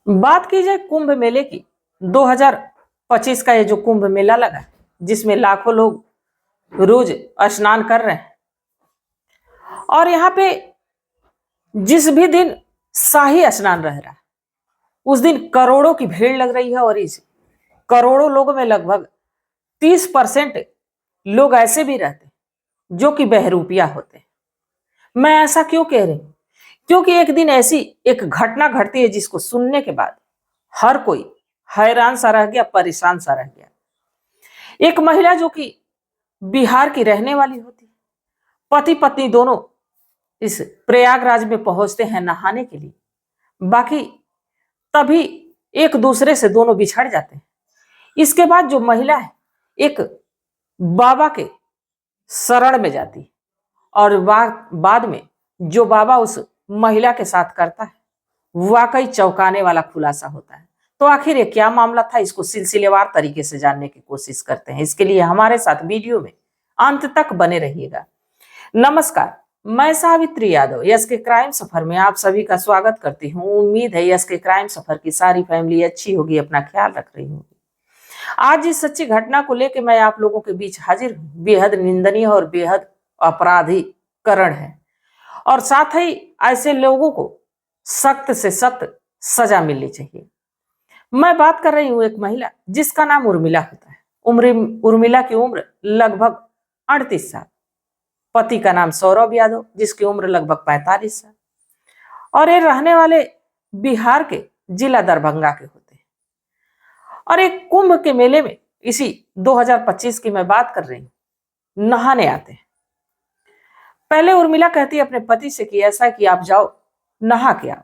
बात की जाए कुंभ मेले की। 2025 का ये जो कुंभ मेला लगा है, जिसमें लाखों लोग रोज स्नान कर रहे हैं और यहाँ पे जिस भी दिन शाही स्नान रह रहा है उस दिन करोड़ों की भीड़ लग रही है। और इस करोड़ों लोगों में लगभग 30% लोग ऐसे भी रहते हैं जो कि बहरूपिया होते हैं। मैं ऐसा क्यों कह रही हूं? क्योंकि एक दिन ऐसी एक घटना घटती है जिसको सुनने के बाद हर कोई हैरान सा रह गया, परेशान सा रह गया। एक महिला जो कि बिहार की रहने वाली होती है, पति पत्नी दोनों इस प्रयागराज में पहुंचते हैं नहाने के लिए। बाकी तभी एक दूसरे से दोनों बिछड़ जाते हैं। इसके बाद जो महिला है एक बाबा के शरण में जाती है और बाद में जो बाबा उस महिला के साथ करता है वाकई चौंकाने वाला खुलासा होता है। तो आखिर ये क्या मामला था, इसको सिलसिलेवार तरीके से जानने की कोशिश करते हैं। इसके लिए हमारे साथ वीडियो में अंत तक बने रहिएगा। नमस्कार, मैं सावित्री यादव यस के क्राइम सफर में आप सभी का स्वागत करती हूँ। उम्मीद है यस के क्राइम सफर की सारी फैमिली अच्छी होगी, अपना ख्याल रख रही होगी। आज इस सच्ची घटना को लेकर मैं आप लोगों के बीच हाजिर हूँ। बेहद निंदनीय और बेहद अपराधीकरण है और साथ ही ऐसे लोगों को सख्त से सख्त सजा मिलनी चाहिए। मैं बात कर रही हूँ एक महिला जिसका नाम उर्मिला होता है। उर्मिला की उम्र लगभग 38 साल। पति का नाम सौरभ यादव जिसकी उम्र लगभग 45 साल और ये रहने वाले बिहार के जिला दरभंगा के होते हैं। और एक कुंभ के मेले में इसी 2025 की मैं बात कर रही हूँ, नहाने आते हैं। पहले उर्मिला कहती है अपने पति से कि ऐसा कि आप जाओ नहा के आओ।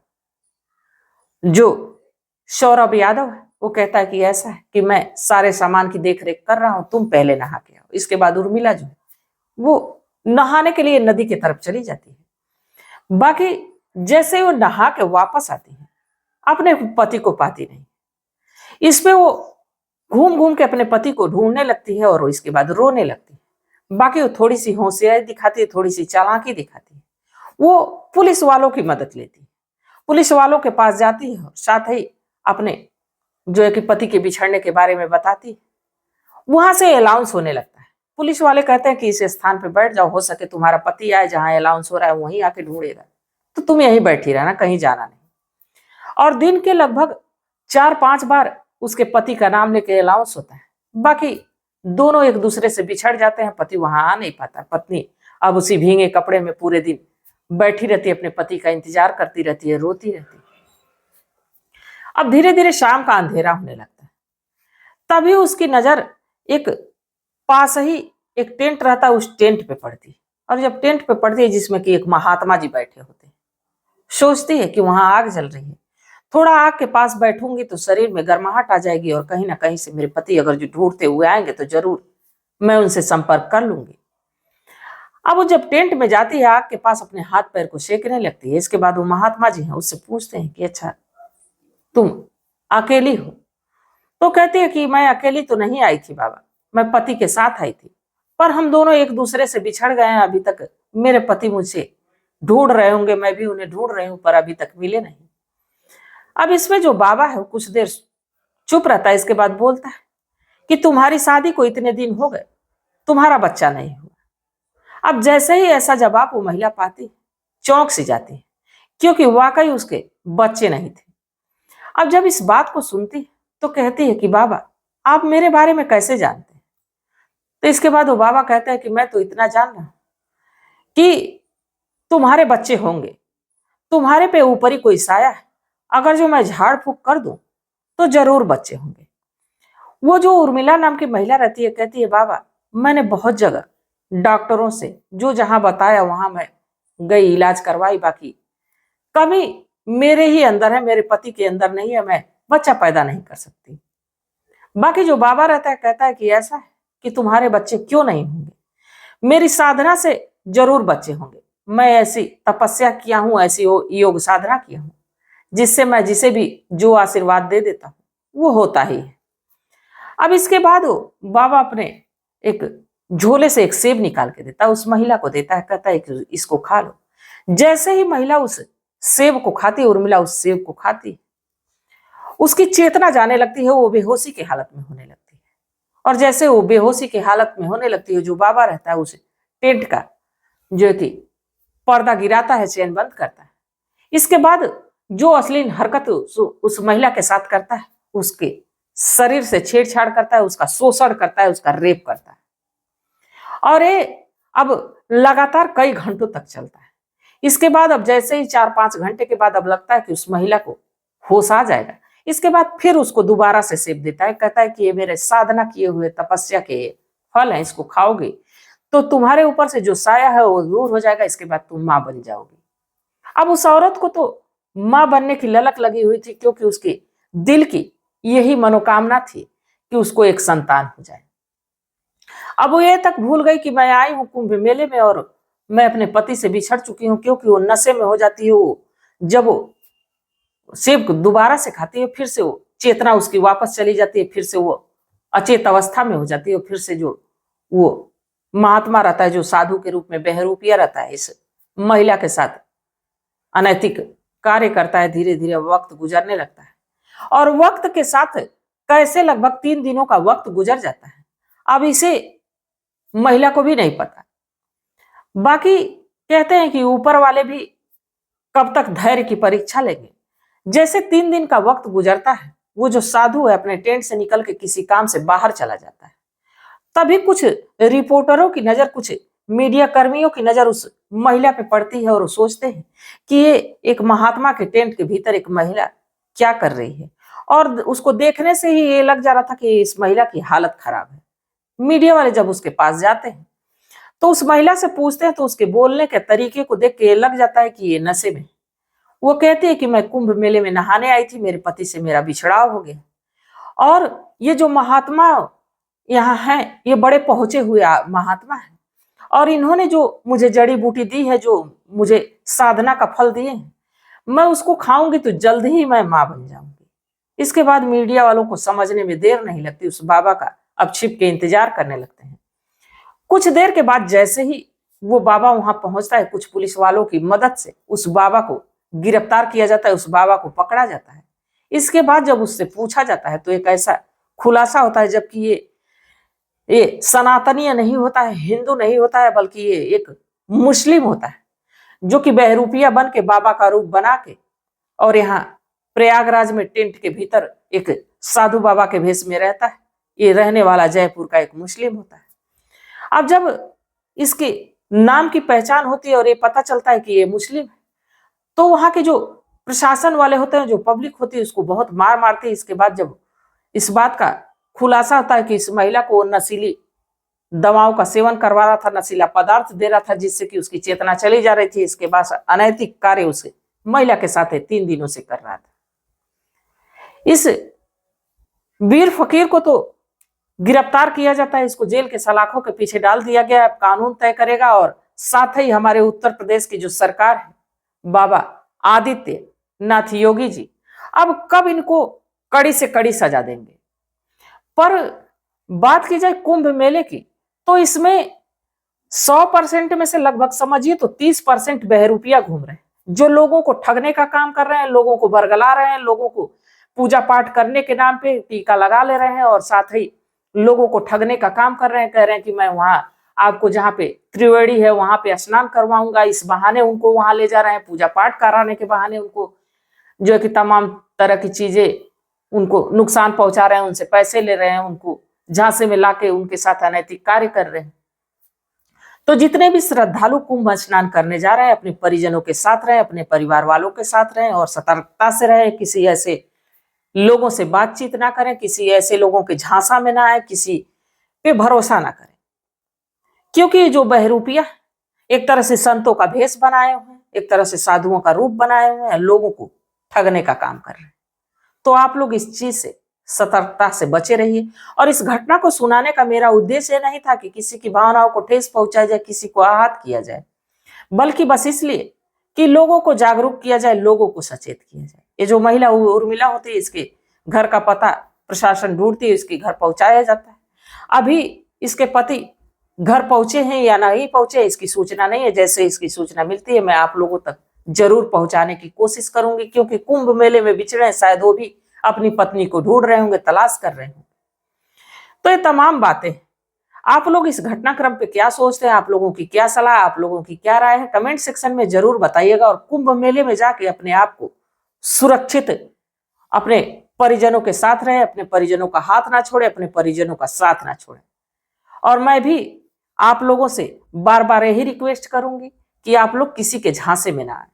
जो सौरभ यादव है वो कहता है कि ऐसा है कि मैं सारे सामान की देख रेख कर रहा हूं, तुम पहले नहा के आओ। इसके बाद उर्मिला जो है वो नहाने के लिए नदी की तरफ चली जाती है। बाकी जैसे वो नहा के वापस आती है अपने पति को पाती नहीं। इसमें वो घूम घूम के अपने पति को ढूंढने लगती है और इसके बाद रोने लगती है। बाकी वो थोड़ी सी होशियारी दिखाती है, थोड़ी सी चालाकी दिखाती है। वो पुलिस वालों की मदद लेती है, पुलिस वालों के पास जाती है और साथ ही अपने जो है कि पति के बिछड़ने के बारे में बताती है। वहां से अलाउंस होने लगता है। पुलिस वाले कहते हैं कि इस स्थान पे बैठ जाओ, हो सके तुम्हारा पति आए, जहां अलाउंस हो रहा है वहीं आके ढूंढेगा, तो तुम यहीं बैठी रहना, कहीं जाना नहीं। और दिन के लगभग 4-5 बार उसके पति का नाम लेके अलाउंस होता है। बाकी दोनों एक दूसरे से बिछड़ जाते हैं, पति वहां आ नहीं पाता। पत्नी अब उसी भीगे कपड़े में पूरे दिन बैठी रहती है, अपने पति का इंतजार करती रहती है, रोती रहती है। अब धीरे धीरे शाम का अंधेरा होने लगता है। तभी उसकी नजर एक पास ही एक टेंट रहता है, उस टेंट पे पड़ती है। और जब टेंट पे पड़ती है जिसमें कि एक महात्मा जी बैठे होते हैं, सोचती है कि वहां आग जल रही है, थोड़ा आग के पास बैठूंगी तो शरीर में गर्माहट आ जाएगी और कहीं ना कहीं से मेरे पति अगर जो ढूंढते हुए आएंगे तो जरूर मैं उनसे संपर्क कर लूंगी। अब वो जब टेंट में जाती है आग के पास अपने हाथ पैर को सेकने लगती है। इसके बाद वो महात्मा जी हैं उससे पूछते हैं कि अच्छा तुम अकेली हो? तो कहती है कि मैं अकेली तो नहीं आई थी बाबा, मैं पति के साथ आई थी, पर हम दोनों एक दूसरे से बिछड़ गए हैं। अभी तक मेरे पति मुझसे ढूंढ रहे होंगे, मैं भी उन्हें ढूंढ रही हूं, पर अभी तक मिले नहीं। अब इसमें जो बाबा है वो कुछ देर चुप रहता है, इसके बाद बोलता है कि तुम्हारी शादी को इतने दिन हो गए, तुम्हारा बच्चा नहीं हुआ। अब जैसे ही ऐसा जवाब वो महिला पाती, चौंक सी जाती है, क्योंकि वाकई उसके बच्चे नहीं थे। अब जब इस बात को सुनती तो कहती है कि बाबा आप मेरे बारे में कैसे जानते हैं? तो इसके बाद वो बाबा कहता है कि मैं तो इतना जान रहा हूं कि तुम्हारे बच्चे होंगे, तुम्हारे पे ऊपर ही कोई साया है, अगर जो मैं झाड़ फूक कर दूं तो जरूर बच्चे होंगे। वो जो उर्मिला नाम की महिला रहती है कहती है बाबा मैंने बहुत जगह डॉक्टरों से जो जहां बताया वहां मैं गई, इलाज करवाई, बाकी कमी मेरे ही अंदर है, मेरे पति के अंदर नहीं है, मैं बच्चा पैदा नहीं कर सकती। बाकी जो बाबा रहता है कहता है कि ऐसा है कि तुम्हारे बच्चे क्यों नहीं होंगे, मेरी साधना से जरूर बच्चे होंगे। मैं ऐसी तपस्या किया हूं, ऐसी योग साधना किया हूं जिससे मैं जिसे भी जो आशीर्वाद दे देता हूं वो होता ही है। अब इसके बाद वो बाबा अपने एक झोले से एक सेब निकाल के देता है, उस महिला को देता है, कहता है कि इसको खा लो। जैसे ही महिला उस सेब को खाती, उर्मिला उस सेब को खाती, उसकी चेतना जाने लगती है, वो बेहोशी की हालत में होने लगती है। और जैसे वो बेहोशी की हालत में होने लगती है, जो बाबा रहता है उस टेंट का जो है कि पर्दा गिराता है, चैन बंद करता है। इसके बाद जो अश्लील हरकत उस महिला के साथ करता है, उसके शरीर से छेड़छाड़ करता है, उसका शोषण करता है, उसका रेप करता है। और ये अब लगातार कई घंटों तक चलता है। इसके बाद अब जैसे ही 4-5 घंटे के बाद अब लगता है कि उस महिला को होश आ जाएगा, इसके बाद फिर उसको दोबारा से सेप देता है, कहता है कि ये मेरे साधना किए हुए तपस्या के फल है, इसको खाओगे तो तुम्हारे ऊपर से जो साया है वो दूर हो जाएगा, इसके बाद तुम मां बन जाओगी। अब उस औरत को तो मां बनने की ललक लगी हुई थी, क्योंकि उसके दिल की यही मनोकामना थी कि उसको एक संतान हो जाए। अब वो ये तक भूल गई कि मैं आई हूं कुंभ मेले में और मैं अपने पति से बिछड़ चुकी हूँ, क्योंकि वो नशे में हो जाती है। वो जब वो सेब को दोबारा से खाती है, फिर से वो चेतना उसकी वापस चली जाती है, फिर से वो अचेत अवस्था में हो जाती है, फिर से जो वो महात्मा रहता है, जो साधु के रूप में बहरूपिया रहता है, इस महिला के साथ अनैतिक कार्य करता है। धीरे धीरे वक्त गुजरने लगता है और वक्त के साथ कैसे लगभग 3 दिनों का वक्त गुजर जाता है, अब इसे महिला को भी नहीं पता। बाकी कहते हैं कि ऊपर वाले भी कब तक धैर्य की परीक्षा लेंगे। जैसे 3 दिन का वक्त गुजरता है, वो जो साधु है अपने टेंट से निकल के किसी काम से बाहर चला जाता है। तभी कुछ रिपोर्टरों की नजर, कुछ मीडिया कर्मियों की नजर उस महिला पे पड़ती है और वो सोचते हैं कि ये एक महात्मा के टेंट के भीतर एक महिला क्या कर रही है। और उसको देखने से ही ये लग जा रहा था कि इस महिला की हालत खराब है। मीडिया वाले जब उसके पास जाते हैं तो उस महिला से पूछते हैं, तो उसके बोलने के तरीके को देख के ये लग जाता है कि ये नशे में। वो कहती है कि मैं कुंभ मेले में नहाने आई थी, मेरे पति से मेरा बिछड़ाव हो गया और ये जो महात्मा यहाँ हैं, ये बड़े पहुंचे हुए महात्मा हैं और इन्होंने जो मुझे जड़ी बूटी दी है, जो मुझे साधना का फल दिए हैं, मैं उसको खाऊंगी तो जल्द ही मैं मां बन जाऊंगी। इसके बाद मीडिया वालों को समझने में देर नहीं लगती, उस बाबा का अब छिप के इंतजार करने लगते हैं। कुछ देर के बाद जैसे ही वो बाबा वहां पहुंचता है, कुछ पुलिस वालों की मदद से उस बाबा को गिरफ्तार किया जाता है, उस बाबा को पकड़ा जाता है। इसके बाद जब उससे पूछा जाता है तो एक ऐसा खुलासा होता है, जबकि ये सनातनीय नहीं होता है, हिंदू नहीं होता है, बल्कि ये एक मुस्लिम होता है, जो कि बहरूपिया बन के बाबा का रूप बना के और यहाँ प्रयागराज में टेंट के भीतर एक साधु बाबा के भेष में रहता है। ये रहने वाला जयपुर का एक मुस्लिम होता है। अब जब इसके नाम की पहचान होती है और ये पता चलता है कि ये मुस्लिम है, तो वहां के जो प्रशासन वाले होते हैं, जो पब्लिक होती है, उसको बहुत मार मारती है। इसके बाद जब इस बात का खुलासा होता है कि इस महिला को नशीली दवाओं का सेवन करवा रहा था, नशीला पदार्थ दे रहा था, जिससे कि उसकी चेतना चली जा रही थी, इसके बाद अनैतिक कार्य उसे महिला के साथ 3 दिनों से कर रहा था। इस वीर फकीर को तो गिरफ्तार किया जाता है, इसको जेल के सलाखों के पीछे डाल दिया गया। कानून तय करेगा और साथ ही हमारे उत्तर प्रदेश की जो सरकार है, बाबा आदित्य नाथ योगी जी, अब कब इनको कड़ी से कड़ी सजा देंगे। पर बात की जाए कुंभ मेले की, तो इसमें 100% में से लगभग समझिए तो 30% बहरूपिया घूम रहे हैं, जो लोगों को ठगने का काम कर रहे हैं, लोगों को बरगला रहे हैं, लोगों को पूजा पाठ करने के नाम पे टीका लगा ले रहे हैं और साथ ही लोगों को ठगने का काम कर रहे हैं। कह रहे हैं कि मैं वहां आपको जहाँ पे त्रिवेणी है वहां पे स्नान करवाऊंगा, इस बहाने उनको वहां ले जा रहे हैं, पूजा पाठ कराने के बहाने उनको जो है कि तमाम तरह की चीजें उनको नुकसान पहुंचा रहे हैं, उनसे पैसे ले रहे हैं, उनको झांसे में लाके उनके साथ अनैतिक कार्य कर रहे हैं। तो जितने भी श्रद्धालु कुंभ स्नान करने जा रहे हैं, अपने परिजनों के साथ रहें, अपने परिवार वालों के साथ रहें और सतर्कता से रहें। किसी ऐसे लोगों से बातचीत ना करें, किसी ऐसे लोगों के झांसा में ना आए, किसी पे भरोसा ना करें, क्योंकि जो बहरूपिया एक तरह से संतों का भेष बनाए हुए हैं, एक तरह से साधुओं का रूप बनाए हुए हैं, लोगों को ठगने का काम कर रहे हैं। तो आप लोग इस चीज से सतर्कता से बचे रहिए। और इस घटना को सुनाने का मेरा उद्देश्य नहीं था कि किसी की भावनाओं को ठेस पहुंचाया जाए, किसी को आहत किया जाए, बल्कि बस इसलिए कि लोगों को जागरूक किया जाए, लोगों को सचेत किया जाए। ये जो महिला उर्मिला होती है, इसके घर का पता प्रशासन ढूंढती है, इसके घर पहुंचाया जाता है। अभी इसके पति घर पहुंचे हैं या नहीं पहुंचे, इसकी सूचना नहीं है। जैसे इसकी सूचना मिलती है, मैं आप लोगों तक जरूर पहुंचाने की कोशिश करूंगी, क्योंकि कुंभ मेले में बिछड़े शायद वो भी अपनी पत्नी को ढूंढ रहे होंगे, तलाश कर रहे होंगे। तो ये तमाम बातें, आप लोग इस घटनाक्रम पे क्या सोचते हैं, आप लोगों की क्या सलाह, आप लोगों की क्या राय है, कमेंट सेक्शन में जरूर बताइएगा। और कुंभ मेले में जाके अपने आप को सुरक्षित, अपने परिजनों के साथ रहे, अपने परिजनों का हाथ ना छोड़े, अपने परिजनों का साथ ना छोड़े। और मैं भी आप लोगों से बार बार यही रिक्वेस्ट करूंगी कि आप लोग किसी के झांसे में ना आए।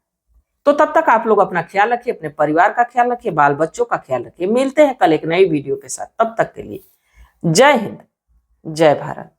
तो तब तक आप लोग अपना ख्याल रखिए, अपने परिवार का ख्याल रखिए, बाल बच्चों का ख्याल रखिए। मिलते हैं कल एक नई वीडियो के साथ। तब तक के लिए जय हिंद, जय भारत।